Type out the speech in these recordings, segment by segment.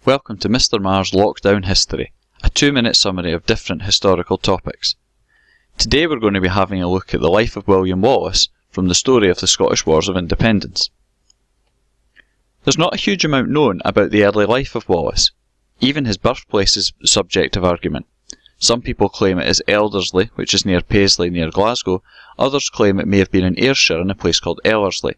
Welcome to Mr. Marr's Lockdown History, a 2-minute summary of different historical topics. Today we're going to be having a look at the life of William Wallace from the story of the Scottish Wars of Independence. There's not a huge amount known about the early life of Wallace. Even his birthplace is subject of argument. Some people claim it is Elderslie, which is near Paisley near Glasgow. Others claim it may have been in Ayrshire in a place called Ellerslie.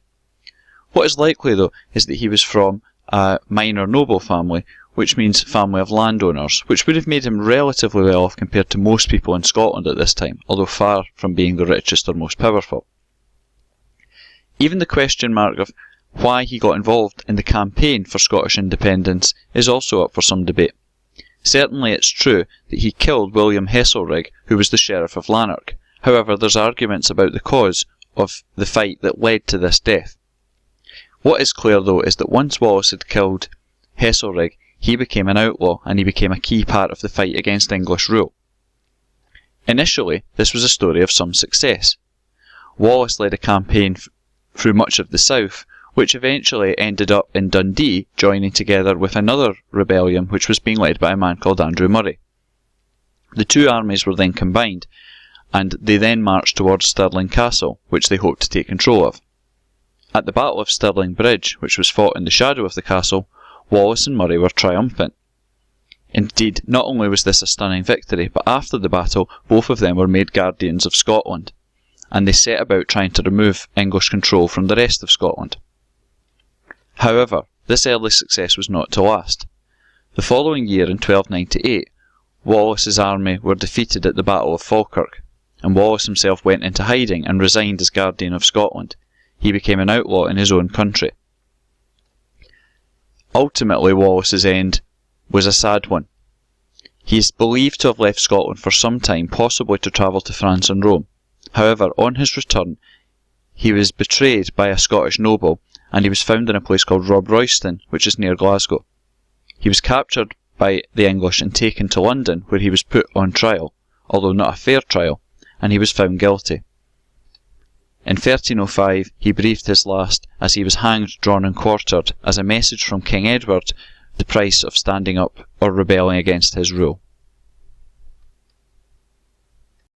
What is likely though is that he was from a minor noble family, which means family of landowners, which would have made him relatively well off compared to most people in Scotland at this time, although far from being the richest or most powerful. Even the question mark of why he got involved in the campaign for Scottish independence is also up for some debate. Certainly it's true that he killed William Heselrigg, who was the Sheriff of Lanark. However, there's arguments about the cause of the fight that led to this death. What is clear though is that once Wallace had killed Heselrigg, he became an outlaw and he became a key part of the fight against English rule. Initially, this was a story of some success. Wallace led a campaign through much of the south, which eventually ended up in Dundee joining together with another rebellion which was being led by a man called Andrew Murray. The two armies were then combined, and they then marched towards Stirling Castle, which they hoped to take control of. At the Battle of Stirling Bridge, which was fought in the shadow of the castle, Wallace and Murray were triumphant. Indeed, not only was this a stunning victory, but after the battle, both of them were made guardians of Scotland, and they set about trying to remove English control from the rest of Scotland. However, this early success was not to last. The following year, in 1298, Wallace's army were defeated at the Battle of Falkirk, and Wallace himself went into hiding and resigned as guardian of Scotland. He became an outlaw in his own country. Ultimately, Wallace's end was a sad one. He is believed to have left Scotland for some time, possibly to travel to France and Rome. However, on his return, he was betrayed by a Scottish noble, and he was found in a place called Rob Royston, which is near Glasgow. He was captured by the English and taken to London, where he was put on trial, although not a fair trial, and he was found guilty. In 1305, he breathed his last as he was hanged, drawn and quartered as a message from King Edward, the price of standing up or rebelling against his rule.